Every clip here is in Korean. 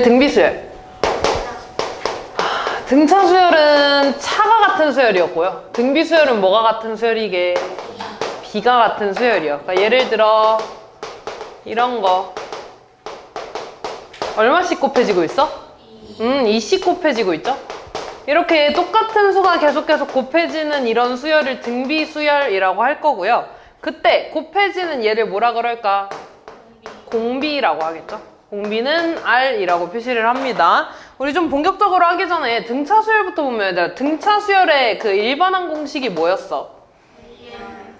등비수열. 등차수열은 차가 같은 수열이었고요. 등비수열은 뭐가 같은 수열이게? 비가 같은 수열이요. 그러니까 예를 들어 이런 거 얼마씩 곱해지고 있어? 2씩 곱해지고 있죠? 이렇게 똑같은 수가 계속 곱해지는 이런 수열을 등비수열이라고 할 거고요. 그때 곱해지는 얘를 뭐라 그럴까? 공비라고 하겠죠? 공비는 R이라고 표시를 합니다. 우리 좀 본격적으로 하기 전에 등차 수열부터 보면 얘들아, 등차 수열의 그 일반항 공식이 뭐였어?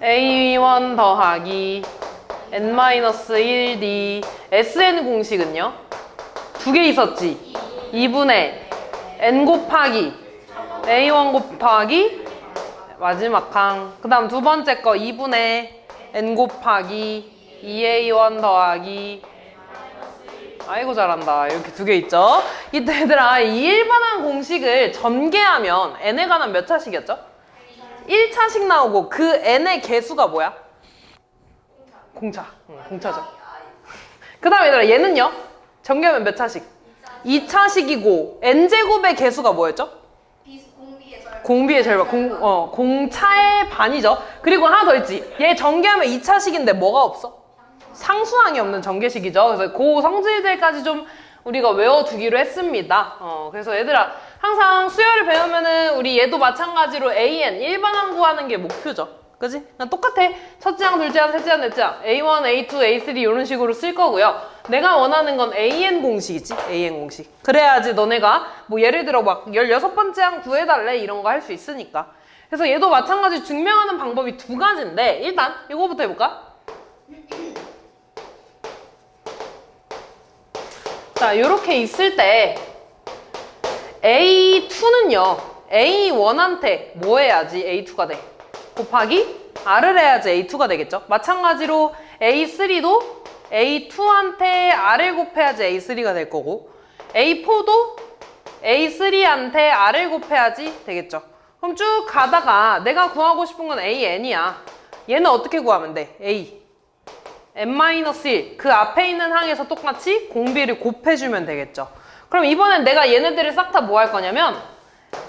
A1 더하기 N-1D SN 공식은요? 두 개 있었지? 2분의 N 곱하기 A1 곱하기 마지막 항. 그 다음 두 번째 거 2분의 N 곱하기 2A1 더하기 아이고 잘한다. 이렇게 두 개 있죠? 이때 얘들아 이 일반항 공식을 전개하면 n에 관한 몇 차식이었죠? 1차식 나오고 그 n의 개수가 뭐야? 공차. 공차죠. 그 다음에 얘들아 얘는요? 전개하면 몇 차식? 2차식이고 n제곱의 개수가 뭐였죠? 공비의 절반. 공차의 반이죠. 그리고 하나 더 있지. 얘 전개하면 2차식인데 뭐가 없어? 상수항이 없는 전개식이죠. 그래서 그 성질들까지 좀 우리가 외워두기로 했습니다. 그래서 얘들아 항상 수열을 배우면은 우리 얘도 마찬가지로 AN 일반항 구하는 게 목표죠. 그지? 그냥 똑같아. 첫째 항, 둘째 항, 셋째 항, 넷째 항 A1, A2, A3 이런 식으로 쓸 거고요. 내가 원하는 건 AN 공식이지. AN 공식. 그래야지 너네가 뭐 예를 들어 막 16번째 항 구해달래 이런 거 할 수 있으니까. 그래서 얘도 마찬가지 증명하는 방법이 두 가지인데 일단 이거부터 해볼까? 자, 요렇게 있을 때 A2는요 A1한테 뭐 해야지 A2가 돼? 곱하기 R을 해야지 A2가 되겠죠? 마찬가지로 A3도 A2한테 R을 곱해야지 A3가 될 거고 A4도 A3한테 R을 곱해야지 되겠죠? 그럼 쭉 가다가 내가 구하고 싶은 건 AN이야. 얘는 어떻게 구하면 돼? A N-1 그 앞에 있는 항에서 똑같이 공비를 곱해주면 되겠죠. 그럼 이번엔 내가 얘네들을 싹 다 뭐 할 거냐면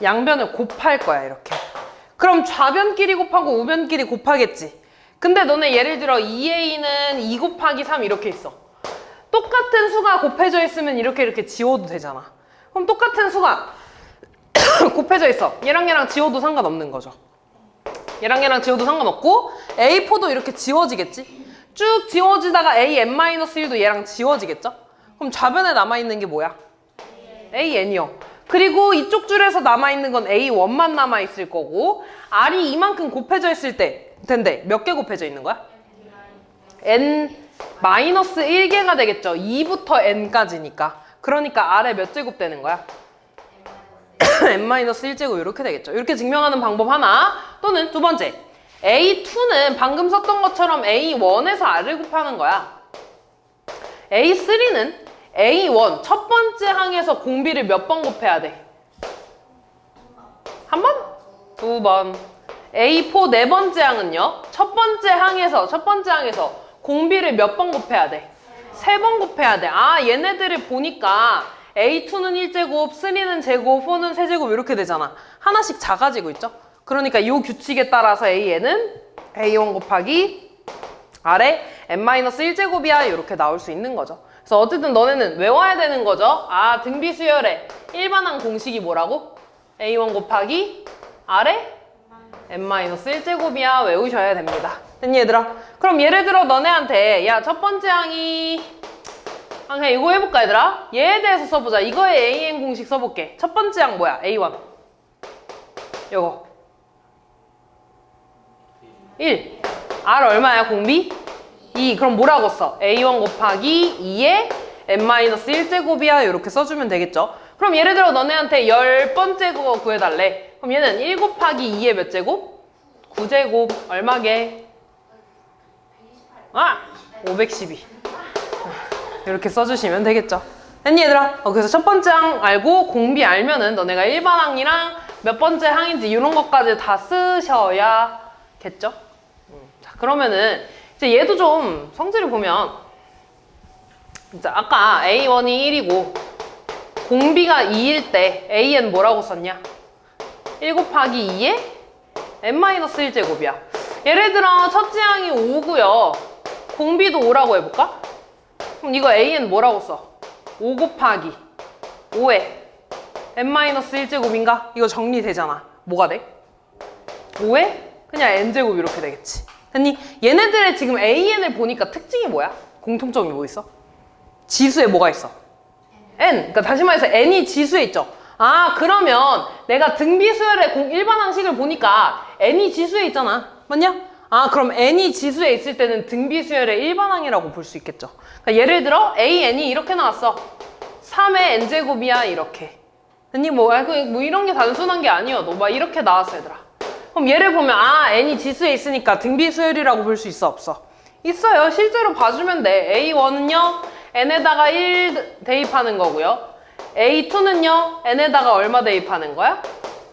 양변을 곱할 거야 이렇게. 그럼 좌변끼리 곱하고 우변끼리 곱하겠지. 근데 너네 예를 들어 2A는 2 곱하기 3 이렇게 있어. 똑같은 수가 곱해져 있으면 이렇게 지워도 되잖아. 그럼 똑같은 수가 곱해져 있어. 얘랑 지워도 상관없는 거죠. 얘랑 지워도 상관없고 A4도 이렇게 지워지겠지. 쭉 지워지다가 AN-1도 얘랑 지워지겠죠? 그럼 좌변에 남아있는 게 뭐야? AN이요. 그리고 이쪽 줄에서 남아있는 건 A1만 남아있을 거고 R이 이만큼 곱해져 있을 텐데 몇 개 곱해져 있는 거야? N-1개가 되겠죠. 2부터 N까지니까. 그러니까 R에 몇 제곱 되는 거야? N-1제곱 이렇게 되겠죠. 이렇게 증명하는 방법 하나. 또는 두 번째. A2는 방금 썼던 것처럼 A1에서 R을 곱하는 거야. A3는 A1 첫 번째 항에서 공비를 몇 번 곱해야 돼? 한 번? 두 번. A4 네 번째 항은요? 첫 번째 항에서 공비를 몇 번 곱해야 돼? 세 번 곱해야 돼. 아 얘네들을 보니까 A2는 1제곱, 3는 제곱, 4는 세제곱 이렇게 되잖아. 하나씩 작아지고 있죠? 그러니까 이 규칙에 따라서 AN은 A1 곱하기 R에 N-1제곱이야 이렇게 나올 수 있는 거죠. 그래서 어쨌든 너네는 외워야 되는 거죠. 아 등비수열의 일반항 공식이 뭐라고? A1 곱하기 R에 N-1제곱이야 외우셔야 됩니다. 됐니 얘들아? 그럼 예를 들어 너네한테 야 첫 번째 항이 그냥 이거 해볼까 얘들아? 얘에 대해서 써보자. 이거의 AN 공식 써볼게. 첫 번째 항 뭐야? A1 요거 1 R 얼마야 공비? 2 그럼 뭐라고 써? A1 곱하기 2에 N-1제곱이야 이렇게 써주면 되겠죠. 그럼 예를 들어 너네한테 10번째 거 구해달래. 그럼 얘는 1 곱하기 2에 몇 제곱? 9제곱 얼마게? 512 이렇게 써주시면 되겠죠. 됐니 얘들아? 그래서 첫 번째 항 알고 공비 알면은 너네가 일반 항이랑 몇 번째 항인지 이런 것까지 다 쓰셔야겠죠? 자 그러면은 이제 얘도 좀 성질을 보면 진짜 아까 A1이 1이고 공비가 2일 때 AN 뭐라고 썼냐? 1 곱하기 2에 n-1제곱이야. 예를 들어 첫째 항이 5고요. 공비도 5라고 해볼까? 그럼 이거 AN 뭐라고 써? 5 곱하기 5에 n-1제곱인가? 이거 정리되잖아. 뭐가 돼? 5에 그냥 n제곱 이렇게 되겠지. 됐니? 얘네들의 지금 AN을 보니까 특징이 뭐야? 공통점이 뭐 있어? 지수에 뭐가 있어? n. 그러니까 다시 말해서 n이 지수에 있죠. 아, 그러면 내가 등비수열의 일반항식을 보니까 n이 지수에 있잖아. 맞냐? 아, 그럼 n이 지수에 있을 때는 등비수열의 일반항이라고 볼 수 있겠죠. 그러니까 예를 들어 an이 이렇게 나왔어. 3의 n제곱이야 이렇게. 됐니? 뭐 이런 게 단순한 게 아니어도 막 이렇게 나왔어 얘들아. 그럼 얘를 보면 아, n이 지수에 있으니까 등비수열이라고 볼 수 있어 없어? 있어요. 실제로 봐주면 돼. A1은요 n에다가 1 대입하는 거고요. A2는요 n에다가 얼마 대입하는 거야?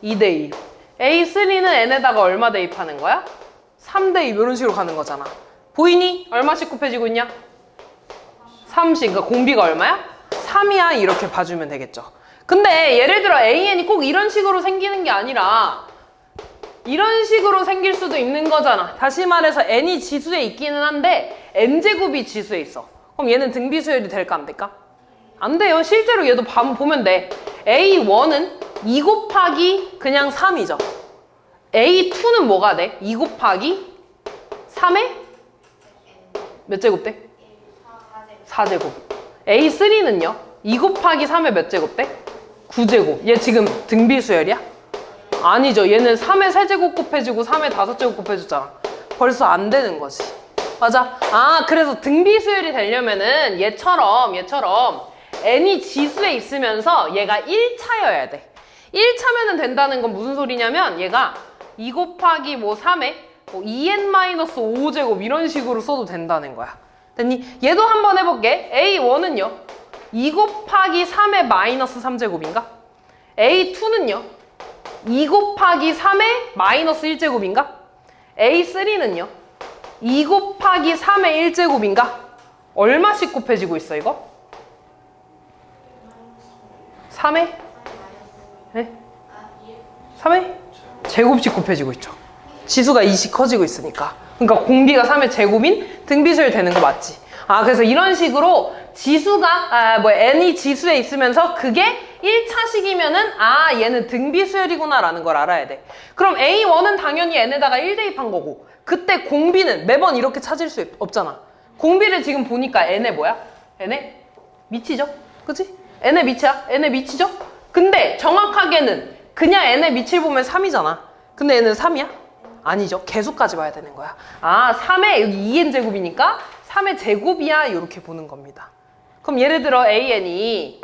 2 대입. A3는 n에다가 얼마 대입하는 거야? 3 대입. 이런 식으로 가는 거잖아. 보이니? 얼마씩 곱해지고 있냐? 30. 그러니까 공비가 얼마야? 3이야. 이렇게 봐주면 되겠죠. 근데 예를 들어 AN이 꼭 이런 식으로 생기는 게 아니라 이런 식으로 생길 수도 있는 거잖아. 다시 말해서 n이 지수에 있기는 한데 n제곱이 지수에 있어. 그럼 얘는 등비수열이 될까 안 될까? 안 돼요. 실제로 얘도 보면 돼. A1은 2 곱하기 그냥 3이죠. A2는 뭐가 돼? 2 곱하기 3에 몇 제곱 돼? 4제곱. A3는요? 2 곱하기 3에 몇 제곱 돼? 9제곱. 얘 지금 등비수열이야? 아니죠. 얘는 3에 3제곱 곱해주고 3에 5제곱 곱해줬잖아. 벌써 안 되는 거지. 맞아. 아, 그래서 등비수열이 되려면은 얘처럼 n이 지수에 있으면서 얘가 1차여야 돼. 1차면은 된다는 건 무슨 소리냐면 얘가 2 곱하기 뭐 3에 뭐 2n-5제곱 이런 식으로 써도 된다는 거야. 됐니? 얘도 한번 해볼게. A1은요 2 곱하기 3에 마이너스 3제곱인가? A2는요 2 곱하기 3에 마이너스 1제곱인가? A3는요 2 곱하기 3의 1제곱인가? 얼마씩 곱해지고 있어 이거? 3회? 네? 3회? 제곱씩 곱해지고 있죠. 지수가 2씩 커지고 있으니까. 그러니까 공비가 3의 제곱인 등비수열 되는 거 맞지? 아, 그래서 이런 식으로 지수가 n이 지수에 있으면서 그게 1차식이면은 아, 얘는 등비수열이구나 라는 걸 알아야 돼. 그럼 A1은 당연히 n에다가 1 대입한 거고 그때 공비는 매번 이렇게 찾을 수 없잖아. 공비를 지금 보니까 n의 뭐야? n의 미치죠? 그치? n의 미치야? n의 미치죠? 근데 정확하게는 그냥 n의 미치를 보면 3이잖아. 근데 n은 3이야? 아니죠. 개수까지 봐야 되는 거야. 아, 3의 여기 2n제곱이니까 3의 제곱이야. 이렇게 보는 겁니다. 그럼 예를 들어 an이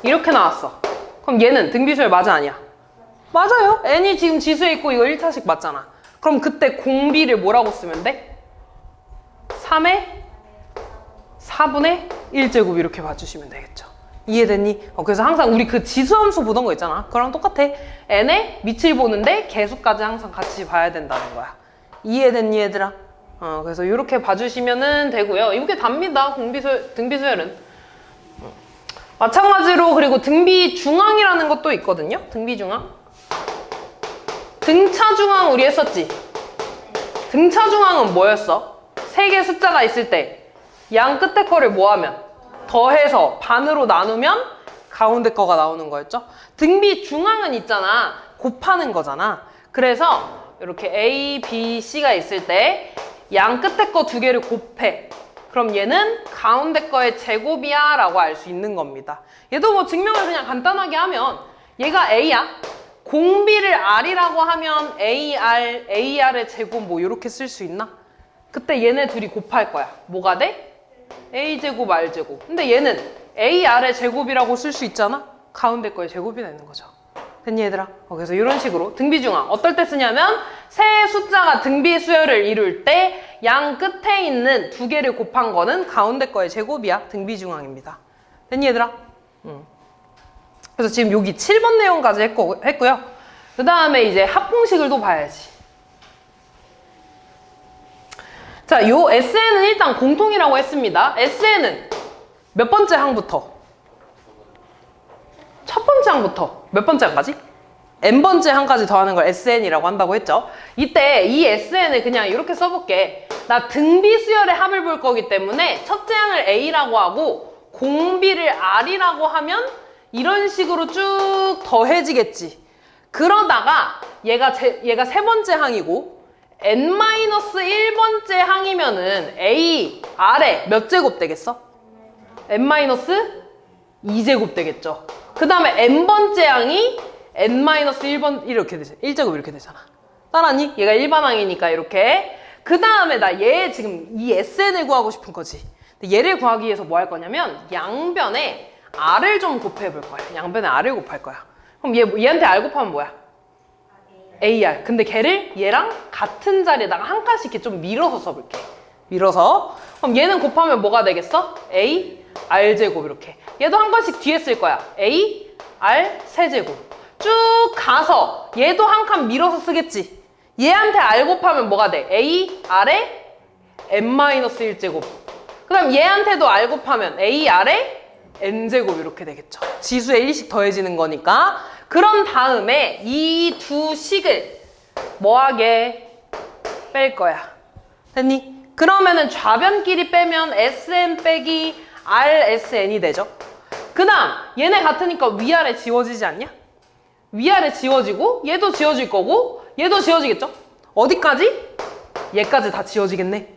이렇게 나왔어. 그럼 얘는 등비수열 맞아 아니야? 맞아요. n이 지금 지수에 있고 이거 1차식 맞잖아. 그럼 그때 공비를 뭐라고 쓰면 돼? 3의 4분의 1제곱 이렇게 봐주시면 되겠죠. 이해됐니? 그래서 항상 우리 그 지수함수 보던 거 있잖아. 그거랑 똑같아. n의 밑을 보는데 개수까지 항상 같이 봐야 된다는 거야. 이해됐니 얘들아? 그래서 이렇게 봐주시면 되고요. 이렇게 답니다. 등비수열은. 마찬가지로 그리고 등비중앙이라는 것도 있거든요. 등비중앙. 등차중앙 우리 했었지? 등차중앙은 뭐였어? 세 개 숫자가 있을 때 양 끝에 거를 뭐 하면? 더해서 반으로 나누면 가운데 거가 나오는 거였죠? 등비중앙은 있잖아. 곱하는 거잖아. 그래서 이렇게 A, B, C가 있을 때 양 끝에 거 두 개를 곱해. 그럼 얘는 가운데 거의 제곱이야 라고 알 수 있는 겁니다. 얘도 뭐 증명을 그냥 간단하게 하면 얘가 A야. 공비를 R이라고 하면 AR, AR의 제곱 뭐 이렇게 쓸 수 있나? 그때 얘네 둘이 곱할 거야. 뭐가 돼? A제곱, R제곱. 근데 얘는 AR의 제곱이라고 쓸 수 있잖아? 가운데 거의 제곱이 되는 거죠. 됐니 얘들아? 그래서 이런 식으로 등비중앙 어떨 때 쓰냐면 세 숫자가 등비수열을 이룰 때 양 끝에 있는 두 개를 곱한 거는 가운데 거의 제곱이야. 등비중앙입니다. 됐니 얘들아? 그래서 지금 여기 7번 내용까지 했고요. 그 다음에 이제 합공식을 또 봐야지. 자, 요 SN은 일단 공통이라고 했습니다. SN은 몇 번째 항부터? 첫 번째 항부터 몇 번째 항까지? n번째 항까지 더하는 걸 SN이라고 한다고 했죠. 이때 이 SN을 그냥 이렇게 써볼게. 나 등비수열의 합을 볼 거기 때문에 첫째 항을 A라고 하고 공비를 R이라고 하면 이런 식으로 쭉 더해지겠지. 그러다가 얘가 세 번째 항이고 n-1번째 항이면은 A, R에 몇 제곱 되겠어? n-2제곱 되겠죠. 그 다음에 n번째 항이 n-1번 이렇게 되잖아. 1제곱 이렇게 되잖아. 따라니? 얘가 일반항이니까 이렇게. 그 다음에 나 얘 지금 이 SN을 구하고 싶은 거지. 근데 얘를 구하기 위해서 뭐 할 거냐면 양변에 R을 좀 곱해볼 거야. 양변에 R을 곱할 거야. 그럼 얘한테 R 곱하면 뭐야? AR. 근데 걔를 얘랑 같은 자리에다가 한 칸씩 이렇게 좀 밀어서 써볼게. 밀어서. 그럼 얘는 곱하면 뭐가 되겠어? A, R제곱 이렇게. 얘도 한 칸씩 뒤에 쓸 거야. A, R, 세제곱. 쭉 가서 얘도 한 칸 밀어서 쓰겠지. 얘한테 R 곱하면 뭐가 돼? A, R에 n-1제곱. 그 다음 얘한테도 R 곱하면 A, R에 n제곱 이렇게 되겠죠. 지수에 1씩 더해지는 거니까. 그런 다음에 이 두 식을 뭐하게 뺄 거야. 됐니? 그러면은 좌변끼리 빼면 SN 빼기 RSN이 되죠. 그 다음 얘네 같으니까 위아래 지워지지 않냐? 위아래 지워지고 얘도 지워질 거고 얘도 지워지겠죠? 어디까지? 얘까지 다 지워지겠네.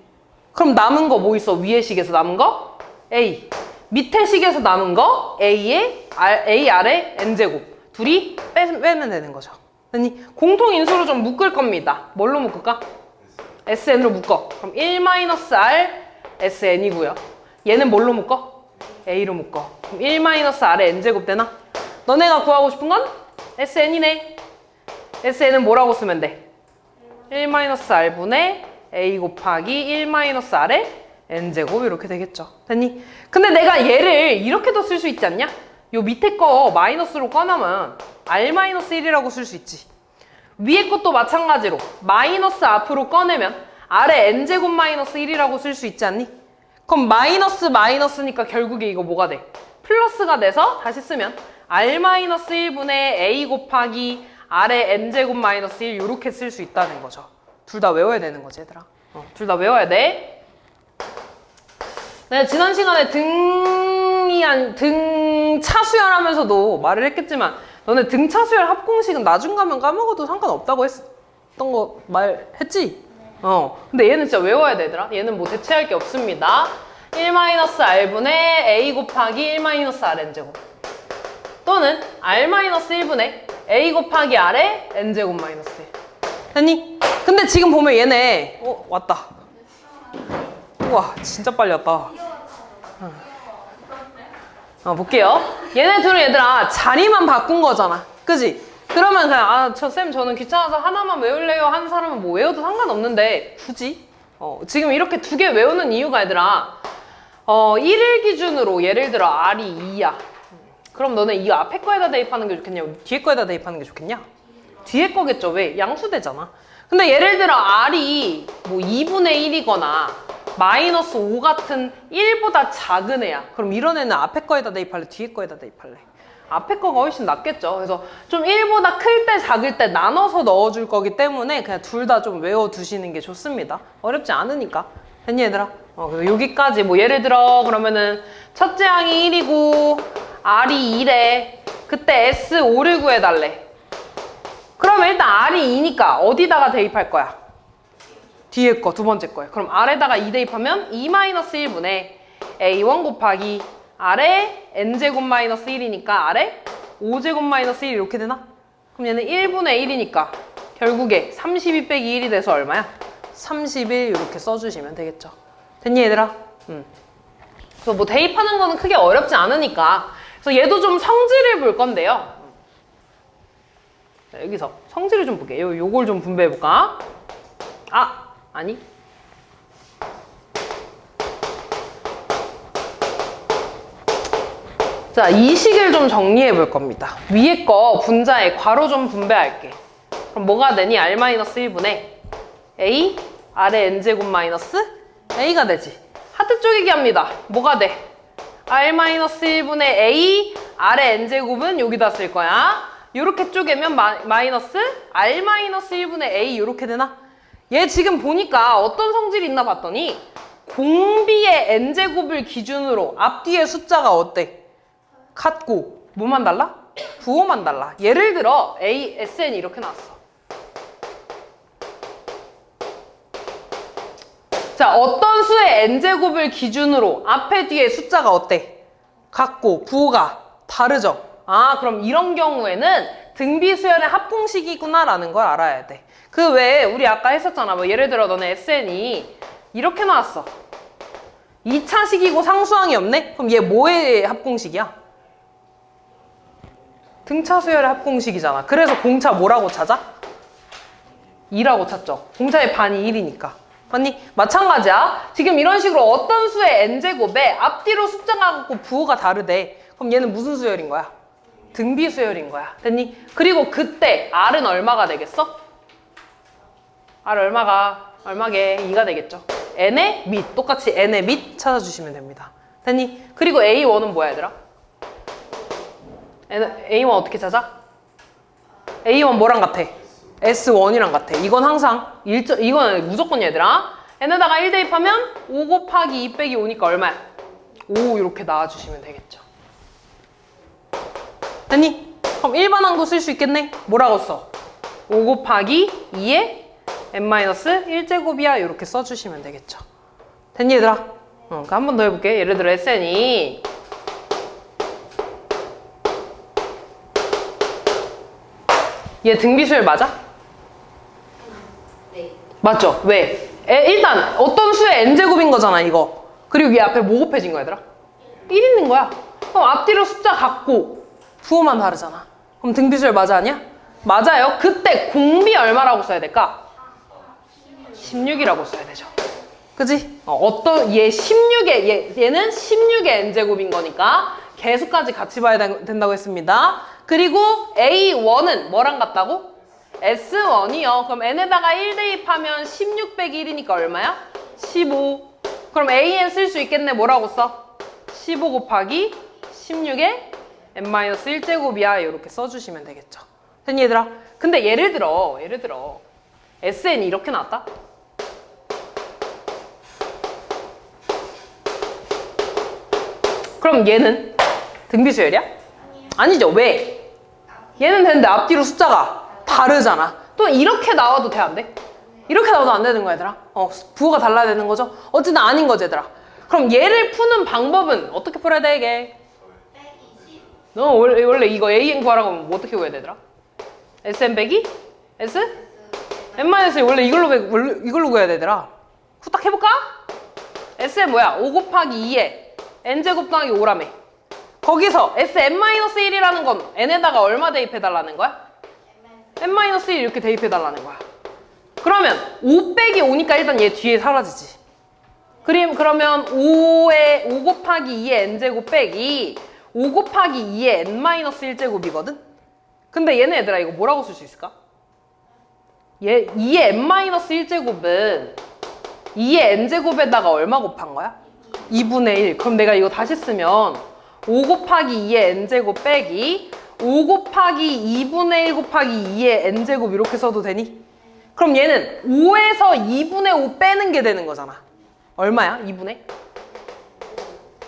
그럼 남은 거 뭐 있어? 위에 식에서 남은 거? A. 밑에 식에서 남은 거 A에 A, R에 N제곱. 둘이 빼면 되는 거죠. 아니, 공통인수로 좀 묶을 겁니다. 뭘로 묶을까? SN으로 묶어. 그럼 1-R SN이고요. 얘는 뭘로 묶어? A로 묶어. 그럼 1-R에 N제곱 되나? 너네가 구하고 싶은 건 SN이네. SN은 뭐라고 쓰면 돼? 1-R분의 A 곱하기 1-R에 N제곱 이렇게 되겠죠. 됐니? 근데 내가 얘를 이렇게도 쓸 수 있지 않냐? 요 밑에 거 마이너스로 꺼내면 R-1이라고 쓸 수 있지. 위에 것도 마찬가지로 마이너스 앞으로 꺼내면 R에 N제곱 마이너스 1이라고 쓸 수 있지 않니? 그럼 마이너스니까 결국에 이거 뭐가 돼? 플러스가 돼서 다시 쓰면 R-1분의 A 곱하기 R에 N제곱 마이너스 1 이렇게 쓸 수 있다는 거죠. 둘 다 외워야 되는 거지 얘들아. 둘 다 외워야 돼. 내가 지난 시간에 등차 수열하면서도 말을 했겠지만 너네 등차 수열 합공식은 나중 가면 까먹어도 상관없다고 했던 거 말했지? 근데 얘는 진짜 외워야 되더라. 얘는 뭐 대체할 게 없습니다. 1-R분의 A 곱하기 1-R N제곱 또는 R-1분의 A 곱하기 R에 N제곱 마이너스 1 됐니? 근데 지금 보면 얘네 왔다. 우와 진짜 빨리 왔다. 볼게요. 얘네 둘은 얘들아 자리만 바꾼 거잖아. 그지? 그러면 그냥 저는 귀찮아서 하나만 외울래요 하는 사람은 뭐 외워도 상관없는데 굳이? 지금 이렇게 두 개 외우는 이유가 얘들아 1일 기준으로 예를 들어 R이 2야. 그럼 너네 이 앞에 거에다 대입하는 게 좋겠냐? 뒤에 거에다 대입하는 게 좋겠냐? 뒤에 거겠죠. 왜? 양수되잖아. 근데 예를 들어 R이 뭐 2분의 1이거나 마이너스 5 같은 1보다 작은 애야. 그럼 이런 애는 앞에 거에다 대입할래? 뒤에 거에다 대입할래? 앞에 거가 훨씬 낫겠죠. 그래서 좀 1보다 클 때 작을 때 나눠서 넣어줄 거기 때문에 그냥 둘 다 좀 외워두시는 게 좋습니다. 어렵지 않으니까. 됐니 얘들아? 그래서 여기까지 뭐 예를 들어 그러면은 첫째 항이 1이고 R이 2래. 그때 S5를 구해달래. 그러면 일단 R이 2니까 어디다가 대입할 거야? 뒤에 거, 두 번째 거에. 그럼 R에다가 2 대입하면 2-1분의 A1 곱하기 R에 N제곱 마이너스 1이니까 R에 5제곱 마이너스 1 이렇게 되나? 그럼 얘는 1분의 1이니까 결국에 32 빼기 1이 돼서 얼마야? 31 이렇게 써주시면 되겠죠. 됐니 얘들아? 그래서 뭐 대입하는 거는 크게 어렵지 않으니까. 그래서 얘도 좀 성질을 볼 건데요. 자, 여기서 성질을 좀 볼게요. 요걸 좀 분배해볼까? 아니. 자, 이 식을 좀 정리해 볼 겁니다. 위에 거 분자에 괄호 좀 분배할게. 그럼 뭐가 되니? R-1분의 A, R의 N제곱 마이너스 A가 되지. 하트 쪼개기 합니다. 뭐가 돼? R-1분의 A R의 N제곱은 여기다 쓸 거야. 요렇게 쪼개면 마이너스 R-1분의 A 요렇게 되나? 얘 지금 보니까 어떤 성질이 있나 봤더니 공비의 N제곱을 기준으로 앞뒤의 숫자가 어때? 같고 뭐만 달라? 부호만 달라. 예를 들어 A, SN이 이렇게 나왔어. 자, 어떤 수의 N제곱을 기준으로 앞에 뒤에 숫자가 어때? 같고 부호가 다르죠? 아, 그럼 이런 경우에는 등비수열의 합공식이구나 라는 걸 알아야 돼. 그 외에 우리 아까 했었잖아. 뭐 예를 들어 너네 SN이 이렇게 나왔어. 2차식이고 상수항이 없네? 그럼 얘 뭐의 합공식이야? 등차수열의 합공식이잖아. 그래서 공차 뭐라고 찾아? 2라고 찾죠. 공차의 반이 1이니까. 맞니? 마찬가지야. 지금 이런 식으로 어떤 수의 N제곱에 앞뒤로 숫자가 같고 부호가 다르대. 그럼 얘는 무슨 수열인 거야? 등비수열인 거야. 됐니? 그리고 그때 R은 얼마가 되겠어? R 얼마게? 2가 되겠죠. N의 밑, 똑같이 N의 밑 찾아주시면 됩니다. 됐니? 그리고 A1은 뭐야 얘들아? A1 어떻게 찾아? A1 뭐랑 같아? S1이랑 같아. 이건 항상 이건 무조건 얘들아. N에다가 1 대입하면 5 곱하기 2 빼기 5니까 얼마야? 5 이렇게 나와주시면 되겠죠. 됐니? 그럼 일반항도 쓸 수 있겠네? 뭐라고 써? 5 곱하기 2에 n-1제곱이야 이렇게 써주시면 되겠죠. 됐니 얘들아? 그러니까 한 번 더 해볼게. 예를 들어 SN이 얘 등비수열 맞아? 네. 맞죠? 왜? 일단 어떤 수의 n제곱인 거잖아 이거. 그리고 얘 앞에 뭐 곱해진 거야 얘들아? 1 있는 거야. 그럼 앞뒤로 숫자 같고 부호만 다르잖아. 그럼 등비수열 맞아 아니야? 맞아요. 그때 공비 얼마라고 써야 될까? 16이라고 써야 되죠. 그지? 얘 16의 얘는 16의 n제곱인 거니까 개수까지 같이 봐야 된다고 했습니다. 그리고 A1은 뭐랑 같다고? S1이요. 그럼 n에다가 1 대입하면 16 빼기 1이니까 얼마야? 15. 그럼 AN 쓸 수 있겠네. 뭐라고 써? 15 곱하기 16의 n-1제곱이야. 이렇게 써주시면 되겠죠. 됐니 얘들아? 근데 예를 들어 SN이 이렇게 나왔다? 그럼 얘는 등비수열이야? 아니죠. 왜? 얘는 되는데 앞뒤로 숫자가 다르잖아. 또 이렇게 나와도 돼, 안 돼? 이렇게 나와도 안 되는 거야, 얘들아. 부호가 달라야 되는 거죠? 어쨌든 아닌 거지, 얘들아. 그럼 얘를 푸는 방법은 어떻게 풀어야 돼, 이게? 너 원래 이거 AN 구하라고 하면 뭐 어떻게 구해야 되더라? SN 빼기? S? N-1 원래 이걸로 구해야 되더라. 후딱 해볼까? SN 뭐야? 5 곱하기 2에 n제곱 더하기 5라며. 거기서 Sn-1이라는 건 n에다가 얼마 대입해달라는 거야? n-1 이렇게 대입해달라는 거야. 그러면 5 빼기 5니까 일단 얘 뒤에 사라지지. 그러면 5 곱하기 2의 n제곱 빼기 5 곱하기 2의 n-1제곱이거든? 근데 얘네 얘들아 이거 뭐라고 쓸 수 있을까? 2의 n-1제곱은 2의 n제곱에다가 얼마 곱한 거야? 2분의 1. 그럼 내가 이거 다시 쓰면 5 곱하기 2의 n제곱 빼기 5 곱하기 2분의 1 곱하기 2의 n제곱 이렇게 써도 되니? 그럼 얘는 5에서 2분의 5 빼는 게 되는 거잖아. 얼마야? 2분의?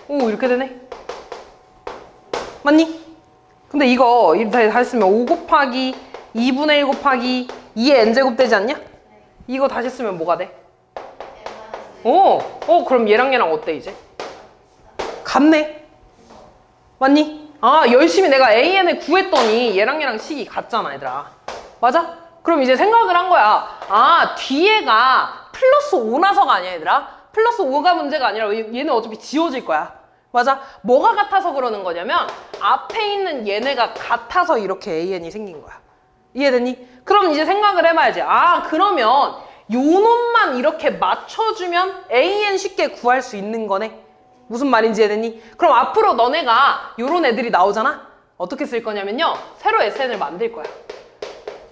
오 이렇게 되네. 맞니? 근데 이거 다시 쓰면 5 곱하기 2분의 1 곱하기 2의 n제곱 되지 않냐? 이거 다시 쓰면 뭐가 돼? 그럼 얘랑 어때 이제? 같네. 맞니? 아 열심히 내가 AN을 구했더니 얘랑 식이 같잖아 얘들아. 맞아? 그럼 이제 생각을 한 거야. 아 뒤에가 플러스 5나서가 아니야 얘들아. 플러스 5가 문제가 아니라 얘는 어차피 지워질 거야. 맞아? 뭐가 같아서 그러는 거냐면 앞에 있는 얘네가 같아서 이렇게 AN이 생긴 거야. 이해됐니? 그럼 이제 생각을 해봐야지. 아 그러면 요 놈만 이렇게 맞춰주면 AN 쉽게 구할 수 있는 거네. 무슨 말인지 이해됐니? 그럼 앞으로 너네가 요런 애들이 나오잖아? 어떻게 쓸 거냐면요. 새로 SN을 만들 거야.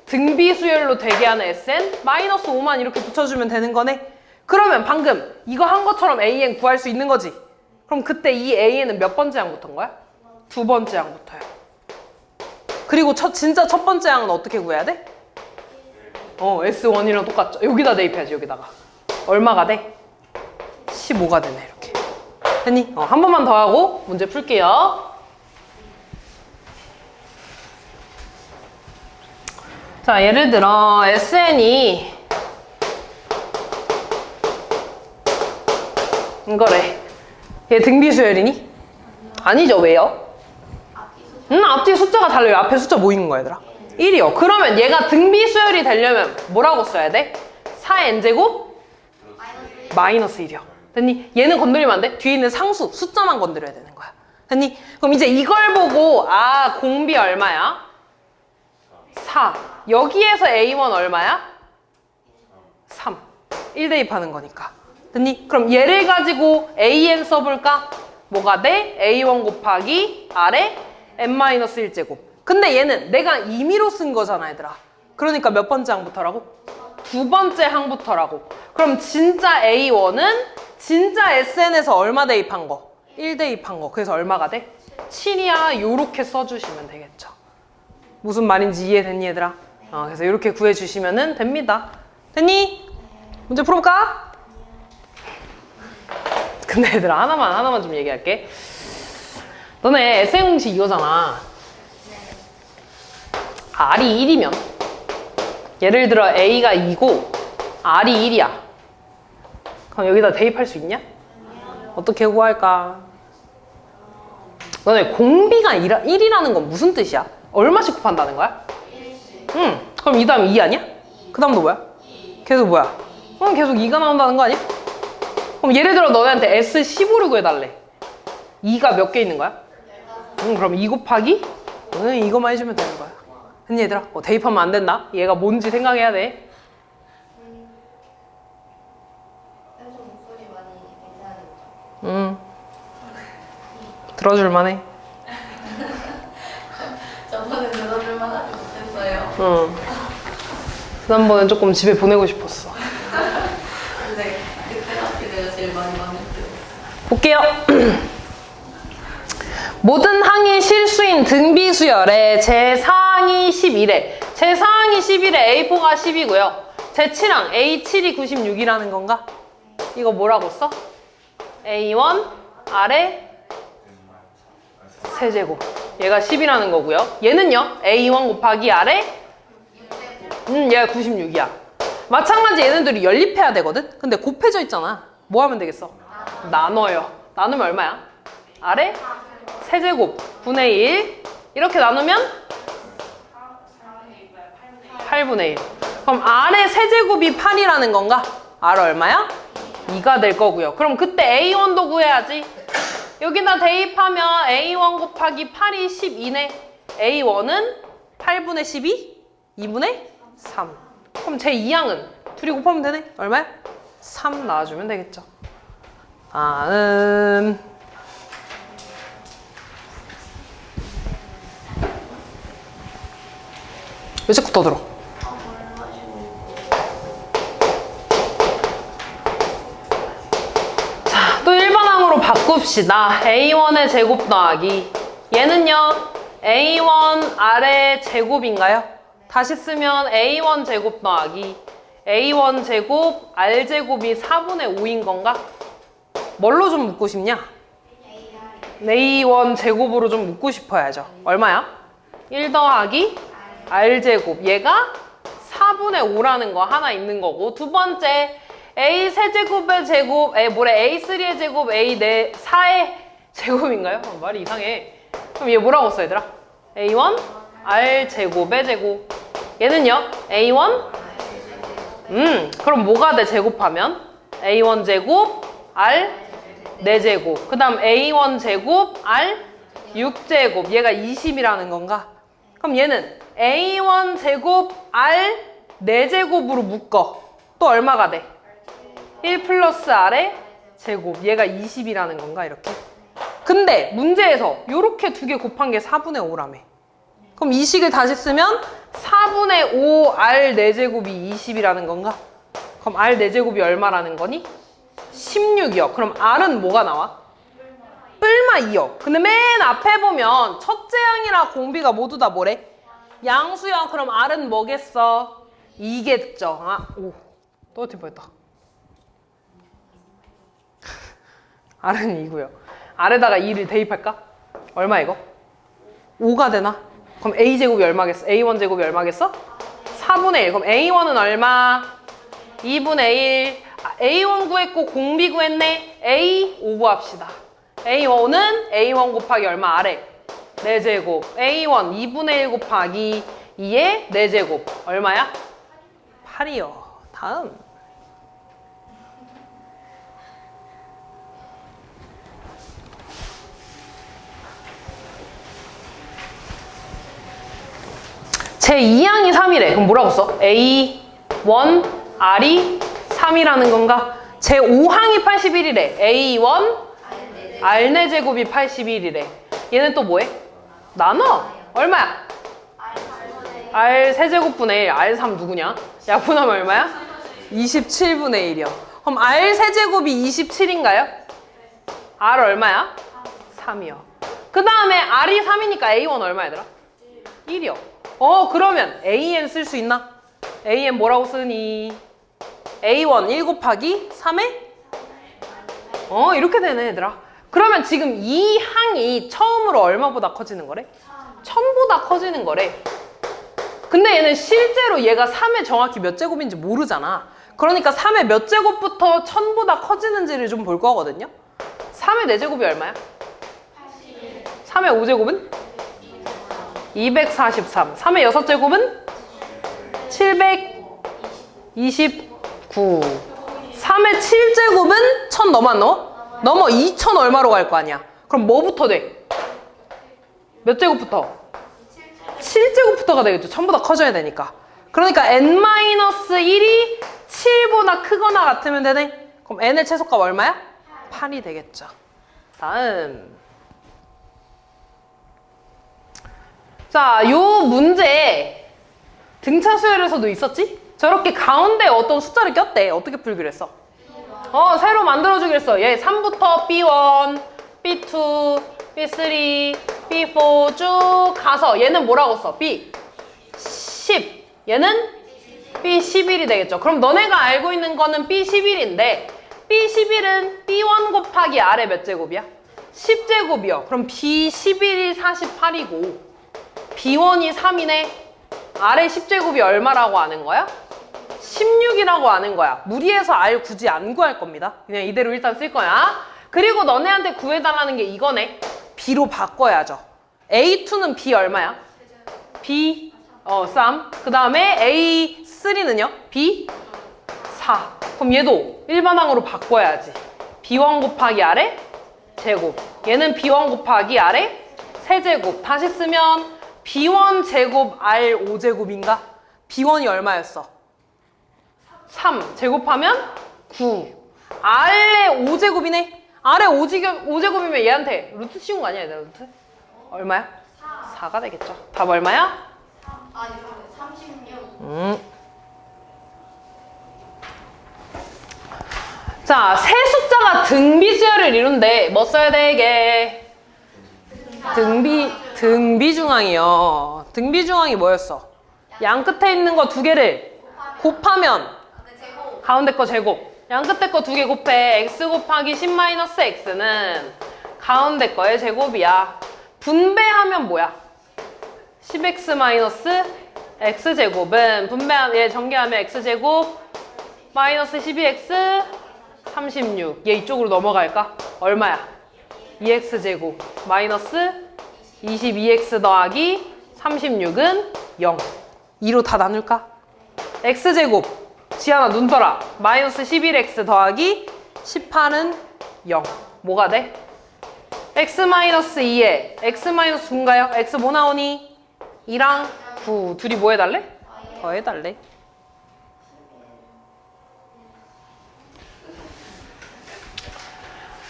등비수열로 되게 하는 SN 마이너스 5만 이렇게 붙여주면 되는 거네. 그러면 방금 이거 한 것처럼 AN 구할 수 있는 거지. 그럼 그때 이 AN은 몇 번째 항부터인 거야? 두 번째 항부터야. 그리고 진짜 첫 번째 항은 어떻게 구해야 돼? S1이랑 똑같죠. 여기다 대입해야지, 여기다가. 얼마가 돼? 15가 되네, 이렇게. 됐니? 한 번만 더 하고 문제 풀게요. 자, 예를 들어 SN이 이거래. 얘 등비수열이니? 아니죠, 왜요? 앞뒤 숫자가 달라요. 앞에 숫자 뭐 있는 거야, 얘들아? 1이요. 그러면 얘가 등비수열이 되려면 뭐라고 써야 돼? 4n제곱 마이너스 1이요. 됐니? 얘는 건드리면 안 돼? 뒤에 있는 상수, 숫자만 건드려야 되는 거야. 됐니? 그럼 이제 이걸 보고 공비 얼마야? 4. 여기에서 A1 얼마야? 3. 1 대입하는 거니까. 됐니? 그럼 얘를 가지고 AN 써볼까? 뭐가 돼? A1 곱하기 R에 n-1제곱. 근데 얘는 내가 임의로 쓴 거잖아, 얘들아. 그러니까 몇 번째 항부터라고? 두 번째 항부터라고. 그럼 진짜 A1은 진짜 SN에서 얼마 대입한 거? 1 대입한 거. 그래서 얼마가 돼? 7이야. 요렇게 써주시면 되겠죠. 무슨 말인지 이해됐니, 얘들아? 그래서 이렇게 구해주시면 됩니다. 됐니? 문제 풀어볼까? 근데 얘들아, 하나만 좀 얘기할게. 너네 SN 공식 이거잖아. R이 1이면 예를 들어 A가 2고 R이 1이야. 그럼 여기다 대입할 수 있냐? 어떻게 구할까? 너네 공비가 1이라는 건 무슨 뜻이야? 얼마씩 곱한다는 거야? 응. 그럼 이 다음 2 아니야? 그 다음도 뭐야? 계속 뭐야? 그럼 계속 2가 나온다는 거 아니야? 그럼 예를 들어 너네한테 S15를 구해달래. 2가 몇 개 있는 거야? 그럼 2 곱하기? 이거만 해주면 되는 거야. 됐니, 얘들아? 대입하면 안 된다? 얘가 뭔지 생각해야 돼. 목소리 많이 괜찮았죠? 들어줄만해. 저번에 들어줄만 하지 못했어요. 지난번엔 조금 집에 보내고 싶었어. 근데 그때 같이 내가 제일 많이 망했어요. 볼게요. 모든 항이 실수인 등비수열에 제4항이 11에 제4항이 11에 A4가 10이고요. 제7항 A7이 96이라는 건가? 이거 뭐라고 써? A1 아래 세제곱. 얘가 10이라는 거고요. 얘는요. A1 곱하기 아래 얘가 96이야. 마찬가지 얘네들이 연립해야 되거든? 근데 곱해져 있잖아. 뭐 하면 되겠어? 나눠요. 나누면 얼마야? 아래 세제곱 분의 1 이렇게 나누면 8분의 1. 그럼 R의 세제곱이 8이라는 건가? R 얼마야? 2가 될 거고요. 그럼 그때 A1도 구해야지. 여기다 대입하면 A1 곱하기 8이 12네. A1은 8분의 12? 2분의 3. 그럼 제 2항은 둘이 곱하면 되네. 얼마야? 3 나와주면 되겠죠. 다음 왜 자꾸 더 들어? 자, 또 일반항으로 바꿉시다. A1의 제곱 더하기 얘는요 A1 R의 제곱인가요? 다시 쓰면 A1 제곱 더하기 A1 제곱 R 제곱이 4분의 5인 건가? 뭘로 좀 묻고 싶냐? A1 제곱으로 좀 묻고 싶어야죠. 얼마야? 1 더하기 R제곱. 얘가 4분의 5라는 거 하나 있는 거고, 두 번째 A 세제곱의 제곱, A3의 제곱, A4의 제곱인가요? 말이 이상해. 그럼 얘 뭐라고 써, 얘들아? A1 R제곱의 제곱. 얘는요? A1 그럼 뭐가 돼, 제곱하면? A1 제곱 R 4제곱. 그 다음 A1 제곱 R 6제곱. 얘가 20이라는 건가? 그럼 얘는 A1 제곱 R 4제곱으로 묶어. 또 얼마가 돼? 1 플러스 R의 제곱. 얘가 20이라는 건가? 이렇게. 근데 문제에서 이렇게 두 개 곱한 게 4분의 5라며. 그럼 이 식을 다시 쓰면 4분의 5 R 4제곱이 20이라는 건가? 그럼 R 4제곱이 얼마라는 거니? 16이요. 그럼 R은 뭐가 나와? 뿔마 2요. 근데 맨 앞에 보면 첫째 항이랑 공비가 모두 다 뭐래? 양수야. 그럼 R은 뭐겠어? 2겠죠. 아, 오. 떨어질 뻔했다. R은 2고요. R에다가 2를 대입할까? 얼마 이거? 5가 되나? 그럼 A제곱이 얼마겠어? A1 제곱이 얼마겠어? 4분의 1. 그럼 A1은 얼마? 2분의 1. A1 구했고 공비 구했네. A5 구합시다. A5는 A1 곱하기 얼마? 아래 4제곱. A1 2분의 1 곱하기 2의 4제곱. 얼마야? 8이요. 다음. 제 2항이 3이래. 그럼 뭐라고 써? A1, R이 3이라는 건가? 제 5항이 81이래. A1, R 4제곱이 81이래. 얘는 또 뭐해? 나눠. 얼마야? R 3제곱분의 1. R 3 누구냐? 약분하면 얼마야? 27분의 1이요. 그럼 R 3제곱이 27인가요? R 얼마야? 3이요. 그 다음에 R이 3이니까 A1 얼마 얘들아? 1이요. 그러면 AN 쓸 수 있나? AN 뭐라고 쓰니? A1 1 곱하기 3에? 이렇게 되네 얘들아. 그러면 지금 이 항이 처음으로 얼마보다 커지는 거래? 1000보다 커지는 거래. 근데 얘는 실제로 얘가 3의 정확히 몇 제곱인지 모르잖아. 그러니까 3의 몇 제곱부터 1000보다 커지는지를 좀 볼 거거든요. 3의 4제곱이 얼마야? 3의 5제곱은? 243. 3의 6제곱은? 729. 3의 7제곱은 1000 넘어 안 넘어? 넘어. 2000 얼마로 갈 거 아니야. 그럼 뭐부터 돼? 몇 제곱부터? 7제곱부터가 되겠죠. 1000보다 커져야 되니까. 그러니까 n-1이 7보다 크거나 같으면 되네. 그럼 n의 최소값 얼마야? 8이 되겠죠. 다음. 자, 요 문제 등차 수열에서도 있었지? 저렇게 가운데 어떤 숫자를 꼈대. 어떻게 풀기로 했어? 새로 만들어주기로 했어. 얘 3부터 B1, B2, B3, B4 쭉 가서 얘는 뭐라고 써? B10. 얘는 B11이 되겠죠. 그럼 너네가 알고 있는 거는 B11인데 B11은 B1 곱하기 R의 몇 제곱이야? 10제곱이요. 그럼 B11이 48이고 B1이 3이네. R의 10제곱이 얼마라고 아는 거야? 16이라고 아는 거야. 무리해서 R 굳이 안 구할 겁니다. 그냥 이대로 일단 쓸 거야. 그리고 너네한테 구해달라는 게 이거네. B로 바꿔야죠. A2는 B 얼마야? B, 3. 그 다음에 A3는요? B, 4. 그럼 얘도 일반항으로 바꿔야지. B1 곱하기 R의 제곱. 얘는 B1 곱하기 R의 세제곱. 다시 쓰면 B1 제곱 R 5제곱인가? B1이 얼마였어? 3 제곱하면 9. R의 5제곱이네. R의 5제곱이면 얘한테 루트 씌운 거 아니야 얘들아? 루트? 얼마야? 4가 되겠죠. 답 얼마야? 36. 자, 세 숫자가 등비수열을 이룬데 뭐 써야 되게? 등비중항이요. 등비중항이 뭐였어? 양 끝에 있는 거 두 개를 곱하면 가운데 거 제곱. 양 끝에 거 두 개 곱해. x 곱하기 10-x는 가운데 거의 제곱이야. 분배하면 뭐야? 10x x제곱은 분배하면 전개하면 x제곱 마이너스 12x 36. 얘 이쪽으로 넘어갈까? 얼마야? 2x제곱 마이너스 22x 더하기 36은 0. 2로 다 나눌까? x제곱 지안아 눈 떠라. 마이너스 11x 더하기 18은 0. 뭐가 돼? x-2에 x-9인가요? x 뭐 나오니? 2랑 9. 둘이 뭐 해달래? 더해달래.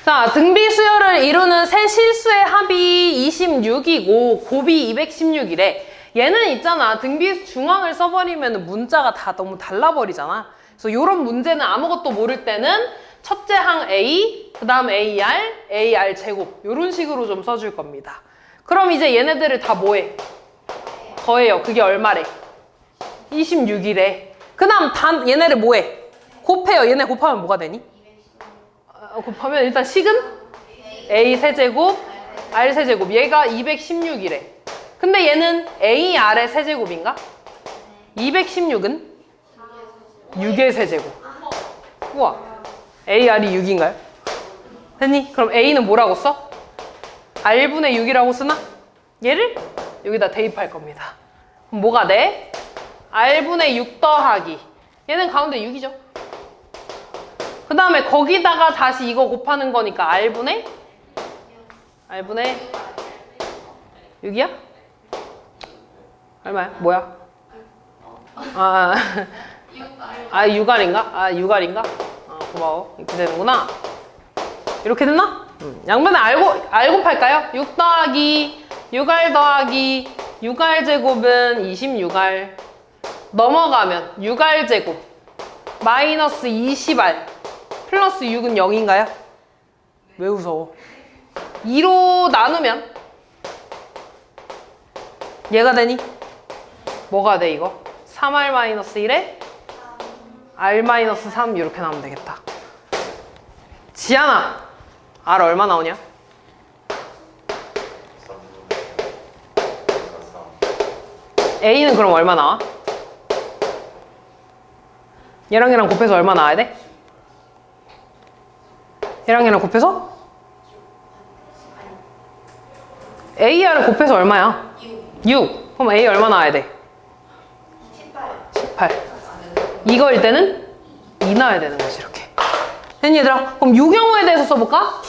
자, 등비수열을 이루는 세 실수의 합이 26이고 곱이 216이래. 얘는 있잖아. 등비 중항을 써버리면 문자가 다 너무 달라버리잖아. 그래서 이런 문제는 아무것도 모를 때는 첫째 항 A, 그 다음 AR 제곱 이런 식으로 좀 써줄 겁니다. 그럼 이제 얘네들을 다 뭐해? 더해요. 그게 얼마래? 26이래. 그 다음 얘네를 뭐해? 곱해요. 얘네 곱하면 뭐가 되니? 곱하면 일단 식은? A 세제곱, R 세제곱. 얘가 216이래. 근데 얘는 AR의 세제곱인가? 216은? 6의 세제곱. 우와. AR이 6인가요? 됐니? 그럼 A는 뭐라고 써? R분의 6이라고 쓰나? 얘를 여기다 대입할 겁니다. 그럼 뭐가 돼? R분의 6 더하기. 얘는 가운데 6이죠. 그 다음에 거기다가 다시 이거 곱하는 거니까 R분의 6이야? 얼마야? 뭐야? 아 6R인가? 6R인가? 고마워. 이렇게 되는구나. 이렇게 됐나? 양변에 R 곱할까요? 6 더하기 6R 더하기 6R 제곱은 26R 넘어가면 6R 제곱 마이너스 20R 플러스 6은 0인가요? 왜 웃어? 2로 나누면 얘가 되니? 뭐가 돼 이거? 3R 마이너스 1에 R 마이너스 3 이렇게 나오면 되겠다. 지안아 R 얼마 나오냐? A는 그럼 얼마 나와? 얘랑 얘랑 곱해서 얼마 나와야 돼? 얘랑 얘랑 곱해서? AR을 곱해서 얼마야? 6. 그럼 A 얼마 나와야 돼? 18. 이거일 때는 2 나와야 되는 거지 이렇게. 됐니 얘들아? 그럼 요 경우에 대해서 써볼까?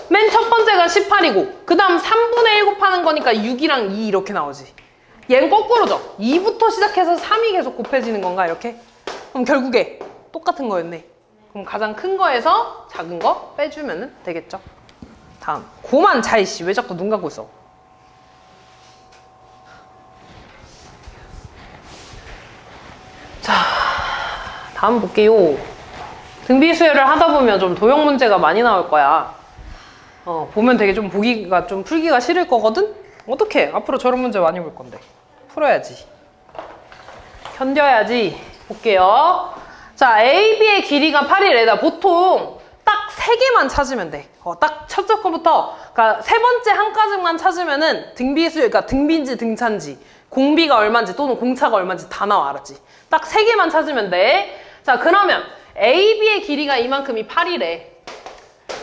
맨 첫 번째가 18이고 그 다음 3분의 1 곱하는 거니까 6이랑 2 이렇게 나오지. 얘는 거꾸로죠. 2부터 시작해서 3이 계속 곱해지는 건가 이렇게? 그럼 결국에 똑같은 거였네. 그럼 가장 큰 거에서 작은 거 빼주면 되겠죠. 다음 고만 차이씨 왜 자꾸 눈 감고 있어? 자 다음 볼게요. 등비수열을 하다 보면 좀 도형 문제가 많이 나올 거야. 보면 되게 좀 보기가 좀 풀기가 싫을 거거든? 어떡해. 앞으로 저런 문제 많이 볼 건데. 풀어야지. 견뎌야지. 볼게요. 자, A, B의 길이가 8이래. 보통 딱 3개만 찾으면 돼. 딱 첫째 거부터, 그러니까 세 번째 한가지만 찾으면은 등비수열, 그러니까 등비인지 등차인지, 공비가 얼마인지 또는 공차가 얼마인지 다 나와, 알았지? 딱 3개만 찾으면 돼. 자, 그러면 A, B의 길이가 이만큼이 8이래.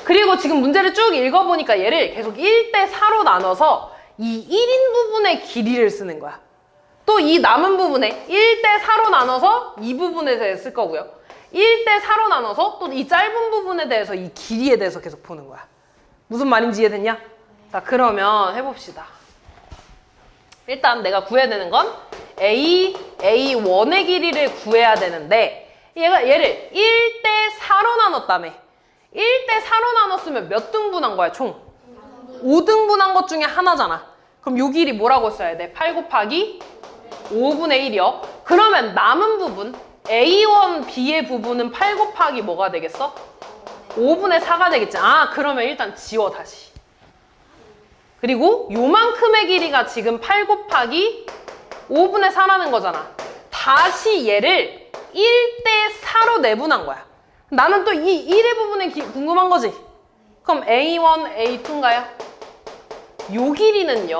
그리고 지금 문제를 쭉 읽어보니까 얘를 계속 1대 4로 나눠서 이 1인 부분의 길이를 쓰는 거야. 또 이 남은 부분에 1대 4로 나눠서 이 부분에 대해서 쓸 거고요. 1대 4로 나눠서 또 이 짧은 부분에 대해서 이 길이에 대해서 계속 보는 거야. 무슨 말인지 이해됐냐? 자, 그러면 해봅시다. 일단 내가 구해야 되는 건 A1의 길이를 구해야 되는데 얘를 1대 4로 나눴다며. 1대 4로 나눴으면 몇 등분한 거야, 총? 5등분한 것 중에 하나잖아. 그럼 요 길이 뭐라고 써야 돼? 8 곱하기 5분의 1이요. 그러면 남은 부분, A1, B의 부분은 8 곱하기 뭐가 되겠어? 5분의 4가 되겠지. 그러면 일단 지워, 다시. 그리고 요만큼의 길이가 지금 8 곱하기 5분의 4라는 거잖아. 다시 얘를 1대 4로 내분한 거야. 나는 또 이 1의 부분에 궁금한 거지. 그럼 A1, A2인가요? 요 길이는요,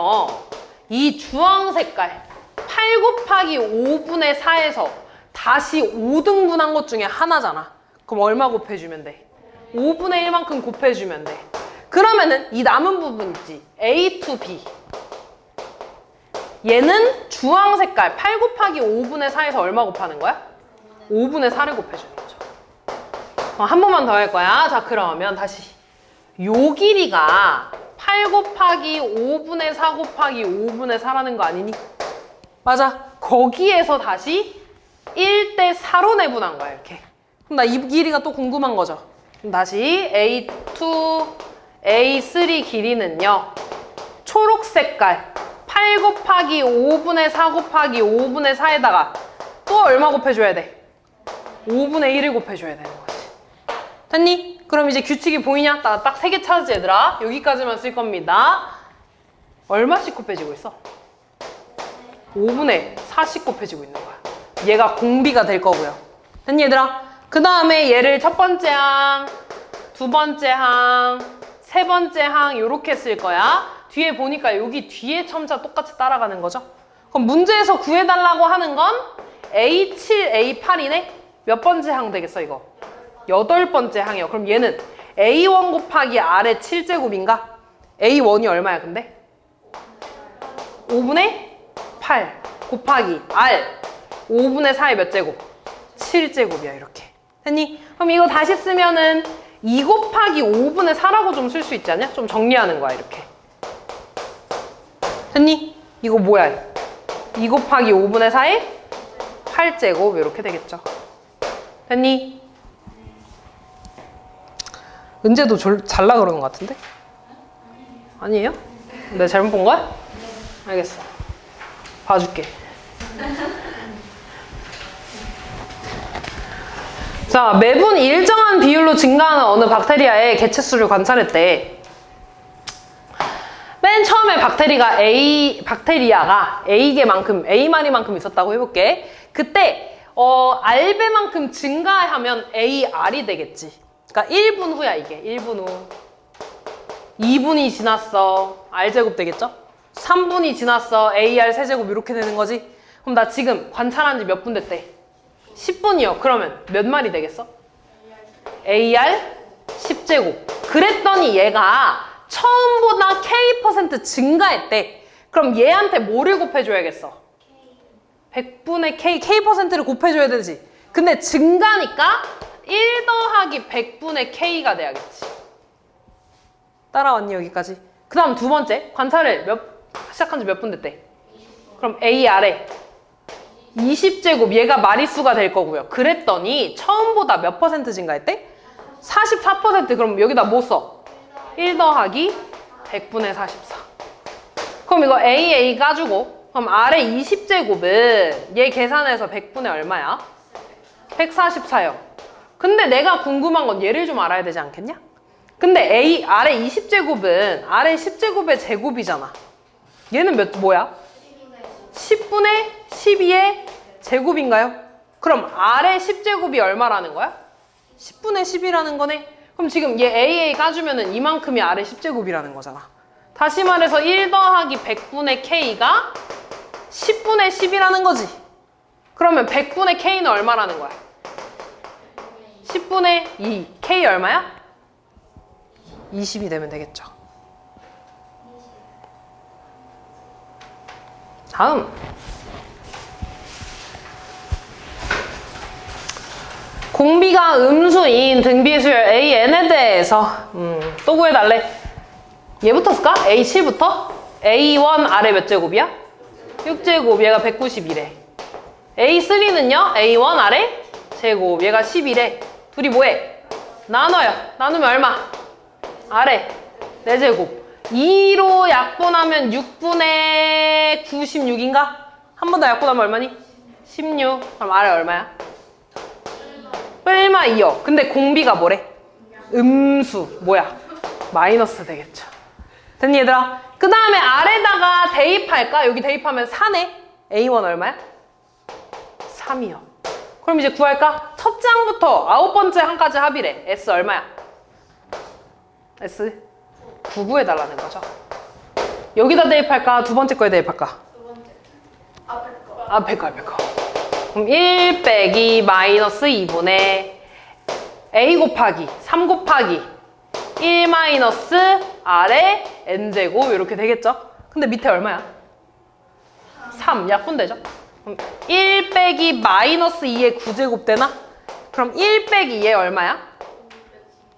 이 주황 색깔 8 곱하기 5분의 4에서 다시 5등분한 것 중에 하나잖아. 그럼 얼마 곱해주면 돼? 5분의 1만큼 곱해주면 돼. 그러면은 이 남은 부분 있지, A to B. 얘는 주황 색깔 8 곱하기 5분의 4에서 얼마 곱하는 거야? 5분의 4를 곱해주는 거죠. 한 번만 더 할 거야. 자, 그러면 다시 요 길이가 8 곱하기 5분의 4 곱하기 5분의 4라는 거 아니니? 맞아. 거기에서 다시 1대 4로 내분한 거야, 이렇게. 그럼 나 이 길이가 또 궁금한 거죠. 그럼 다시 A2, A3 길이는요, 초록 색깔 8 곱하기 5분의 4 곱하기 5분의 4에다가 또 얼마 곱해줘야 돼? 5분의 1을 곱해줘야 되는 거지. 됐니? 그럼 이제 규칙이 보이냐? 나 딱 3개 찾았지 얘들아? 여기까지만 쓸 겁니다. 얼마씩 곱해지고 있어? 5분의 4씩 곱해지고 있는 거야. 얘가 공비가 될 거고요. 됐니 얘들아? 그 다음에 얘를 첫 번째 항, 두 번째 항, 세 번째 항 요렇게 쓸 거야. 뒤에 보니까 여기 뒤에 첨자 똑같이 따라가는 거죠. 그럼 문제에서 구해달라고 하는 건 A7, A8이네? 몇 번째 항 되겠어 이거? 8번째 항이요. 그럼 얘는 A1 곱하기 R의 7제곱인가? A1이 얼마야 근데? 5분의 8 곱하기 R 5분의 4의 몇 제곱? 7제곱이야 이렇게. 됐니? 그럼 이거 다시 쓰면은 2 곱하기 5분의 4라고 좀 쓸 수 있지 않냐? 좀 정리하는 거야 이렇게. 됐니? 이거 뭐야? 2 곱하기 5분의 4의 8제곱 이렇게 되겠죠. 됐니? 은재도 잘라 그러는 것 같은데? 아니에요? 내가 잘못 본 거야? 알겠어. 봐줄게. 자, 매분 일정한 비율로 증가하는 어느 박테리아의 개체수를 관찰했대. 맨 처음에 박테리아가 A 마리만큼 있었다고 해볼게. 그때 R배만큼 증가하면 AR이 되겠지. 그러니까 1분 후야 이게. 1분 후. 2분이 지났어. R제곱 되겠죠? 3분이 지났어. AR 세제곱 이렇게 되는 거지. 그럼 나 지금 관찰한 지 몇 분 됐대? 10분이요. 그러면 몇 마리 되겠어? AR 10제곱. 그랬더니 얘가 처음보다 K% 증가했대. 그럼 얘한테 뭐를 곱해줘야겠어? 100분의 K%를 곱해줘야 되지. 근데 증가니까 1 더하기 100분의 K가 돼야겠지. 따라왔니 여기까지? 그 다음 두 번째 관찰을 시작한 지 몇 분 됐대? 그럼 AR에 20제곱 얘가 마리수가 될 거고요. 그랬더니 처음보다 몇 퍼센트 증가했대? 44%. 그럼 여기다 뭐 써? 1 더하기 100분의 44. 그럼 이거 AA 까주고 그럼 R의 20제곱은 얘 계산해서 100분의 얼마야? 144요. 근데 내가 궁금한 건 얘를 좀 알아야 되지 않겠냐? 근데 R의 20제곱은 R의 10제곱의 제곱이잖아. 얘는 뭐야? 10분의 12의 제곱인가요? 그럼 R의 10제곱이 얼마라는 거야? 10분의 10이라는 거네? 그럼 지금 얘 AA 까주면은 이만큼이 R의 10제곱이라는 거잖아. 다시 말해서 1 더하기 100분의 K가 10분의 10이라는 거지. 그러면 100분의 K는 얼마라는 거야? 10분의 2. K 얼마야? 20이 되면 되겠죠. 다음. 공비가 음수인 등비수열 AN에 대해서 또 구해달래. 얘부터 쓸까? A7부터? A1 아래 몇 제곱이야? 6제곱. 얘가 191에. A3는요? A1 아래 제곱. 얘가 11에. 둘이 뭐해? 나눠요. 나누면 얼마? 아래 4제곱. 2로 약분하면 6분의 96인가? 한 번 더 약분하면 얼마니? 16. 그럼 아래 얼마야? 뿔마 2요. 근데 공비가 뭐래? 음수. 뭐야? 마이너스 되겠죠. 됐니 얘들아? 그 다음에 아래다가 대입할까? 여기 대입하면 4네? A1 얼마야? 3이요. 그럼 이제 구할까? 첫째 항부터 9번째 항까지 합이래. S 얼마야? S 9 구해달라는 거죠. 여기다 대입할까? 두 번째 거에 대입할까? 두 번째. 앞에 거. 앞에 거. 그럼 1 빼기 마이너스 2분의 A 곱하기 3 곱하기 1 마이너스 R의 N제곱 이렇게 되겠죠? 근데 밑에 얼마야? 3 약분되죠? 그럼 1 빼기 마이너스 2의 9제곱 되나? 그럼 1 빼기 2의 얼마야?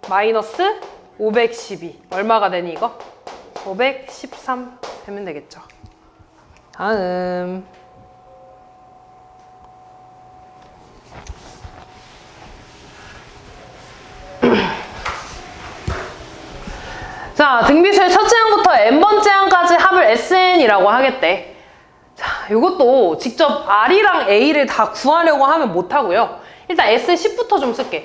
마이너스 512. 얼마가 되니 이거? 513 되면 되겠죠. 다음. 자, 등비수의 첫째 항부터 n번째 항까지 합을 SN이라고 하겠대. 자, 이것도 직접 R이랑 A를 다 구하려고 하면 못하고요. 일단 S10부터 좀 쓸게.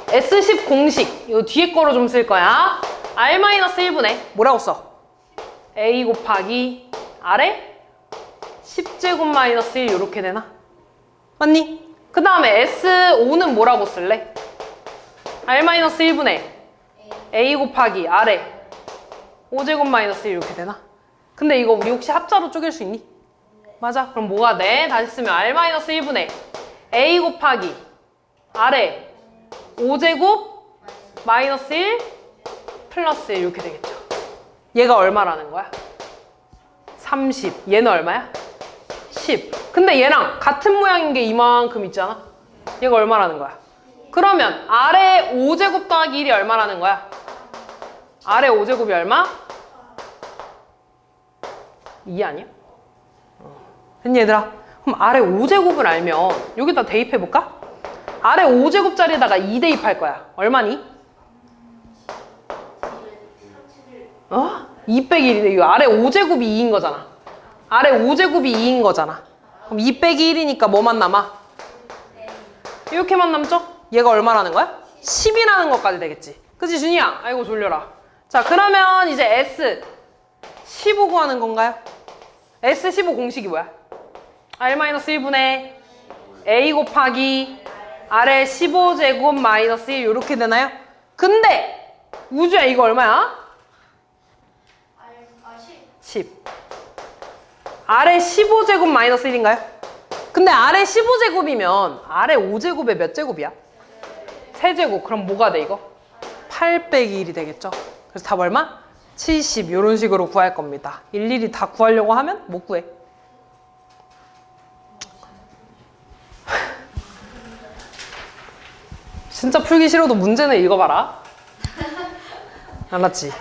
S10 공식 이거 뒤에 거로 좀 쓸 거야. R-1분의 뭐라고 써? A 곱하기 R에 10제곱 마이너스 1 이렇게 되나? 맞니? 그 다음에 S5는 뭐라고 쓸래? R-1분의 A 곱하기 R에 5제곱 마이너스 1 이렇게 되나? 근데 이거 우리 혹시 합자로 쪼갤 수 있니? 맞아. 그럼 뭐가 돼? 다시 쓰면 R-1분의 A 곱하기 R에 5제곱 마이너스 1 플러스 1 이렇게 되겠죠. 얘가 얼마라는 거야? 30. 얘는 얼마야? 10. 근데 얘랑 같은 모양인 게 이만큼 있잖아. 얘가 얼마라는 거야? 그러면 R의 5제곱 더하기 1이 얼마라는 거야? R의 5제곱이 얼마? 2 아니야? 됐니 얘들아? 그럼 R의 5제곱을 알면 여기다 대입해볼까? R의 5제곱짜리에다가 2 대입할 거야. 얼마니? 2 빼기 1인데 이거 R의 5제곱이 2인 거잖아. R의 5제곱이 2인 거잖아. 그럼 2 빼기 1이니까 뭐만 남아? 이렇게만 남죠? 얘가 얼마라는 거야? 10이라는 것까지 되겠지. 그치 준이야? 아이고 졸려라. 자 그러면 이제 S15 구하는 건가요? S15 공식이 뭐야? R-1분의 A 곱하기 R의 15제곱 마이너스 1 이렇게 되나요? 근데 우주야 이거 얼마야? 10. R의 15제곱 마이너스 1인가요? 근데 R의 15제곱이면 R의 5제곱에 몇 제곱이야? 3제곱. 그럼 뭐가 돼 이거? 8 빼기 1이 되겠죠? 그래서 답 얼마? 70 이런 식으로 구할 겁니다. 일일이 다 구하려고 하면 못 구해. 진짜 풀기 싫어도 문제는 읽어봐라. 알았지?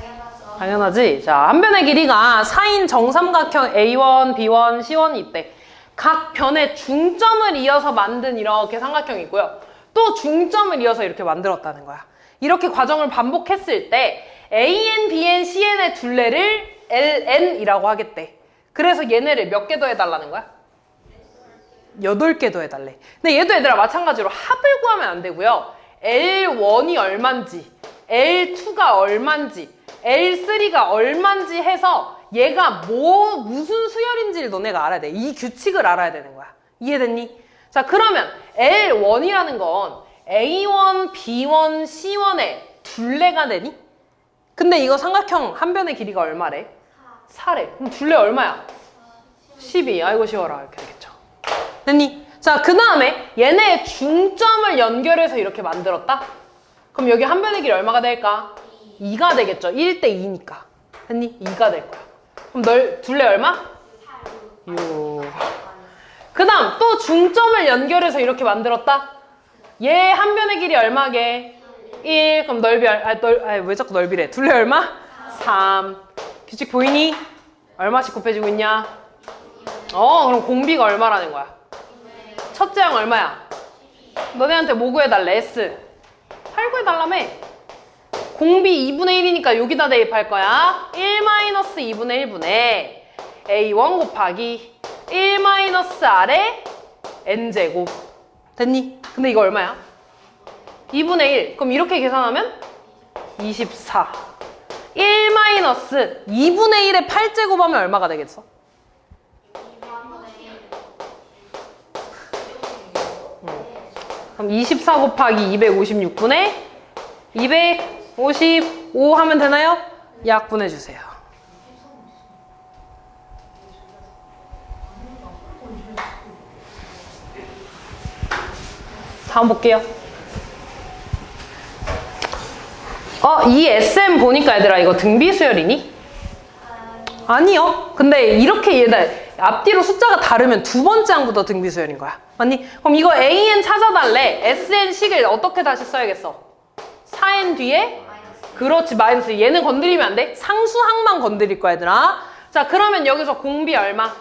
당연하지? 자, 한 변의 길이가 4인 정삼각형 A1, B1, C1이 있대. 각 변의 중점을 이어서 만든 이렇게 삼각형이 있고요. 또 중점을 이어서 이렇게 만들었다는 거야. 이렇게 과정을 반복했을 때 AN, BN, CN의 둘레를 LN이라고 하겠대. 그래서 얘네를 몇 개 더 해달라는 거야? 8개 더 해달래. 근데 얘도 얘들아 마찬가지로 합을 구하면 안 되고요. L1이 얼만지, L2가 얼만지, L3가 얼만지 해서 얘가 무슨 수열인지를 너네가 알아야 돼. 이 규칙을 알아야 되는 거야. 이해됐니? 자 그러면 L1이라는 건 A1, B1, C1의 둘레가 되니? 근데 이거 삼각형 한 변의 길이가 얼마래? 4래. 그럼 둘레 얼마야? 12. 아이고 쉬워라. 이렇게 되겠죠. 됐니? 자, 그 다음에 얘네의 중점을 연결해서 이렇게 만들었다? 그럼 여기 한 변의 길이 얼마가 될까? 2가 되겠죠. 1대 2니까. 됐니? 2가 될 거야. 그럼 둘레 얼마? 6. 그 다음 또 중점을 연결해서 이렇게 만들었다? 얘 한 변의 길이 얼마게? 1. 그럼 왜 자꾸 넓이래? 둘레 얼마? 3. 규칙 보이니? 얼마씩 곱해지고 있냐? 그럼 공비가 얼마라는 거야? 첫째 항 얼마야? 너네한테 뭐 구해달래? S. 8 구해달라며. 공비 2분의 1이니까 여기다 대입할 거야. 1-2분의 1분의 A1 곱하기 1-R의 N제곱. 됐니? 근데 이거 얼마야? 2분의 1. 그럼 이렇게 계산하면 24. 1-2분의 1의 8제곱 하면 얼마가 되겠어? 그럼 24 곱하기 256분의 255 하면 되나요? 약분해주세요. 다음 볼게요. 이 SM 보니까 얘들아 이거 등비수열이니? 아니요. 근데 이렇게 얘들 앞뒤로 숫자가 다르면 두 번째 항부터 등비수열인 거야. 맞니? 그럼 이거 AN 찾아달래. SN식을 어떻게 다시 써야겠어? 4N 뒤에? 그렇지, 마이너스. 얘는 건드리면 안 돼? 상수항만 건드릴 거야, 얘들아. 자, 그러면 여기서 공비 얼마?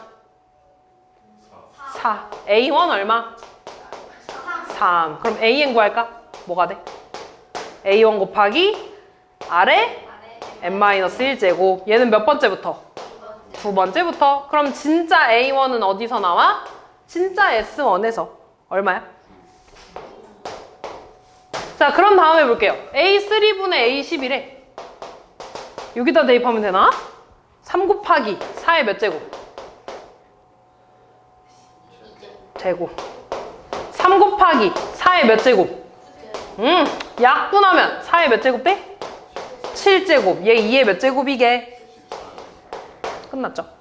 4. A1 얼마? 3. 그럼 AN 구할까? 뭐가 돼? A1 곱하기 R의 N-1제곱. 얘는 몇 번째부터? 두 번째부터. 그럼 진짜 A1은 어디서 나와? 진짜 S1에서. 얼마야? 자, 그럼 다음 해볼게요. A3분의 A11에 여기다 대입하면 되나? 3 곱하기 4의 몇 제곱? 제곱. 3 곱하기 4의 몇 제곱? 약분하면 4의 몇 제곱 돼? 7제곱. 얘 2의 몇 제곱이게? 끝났죠?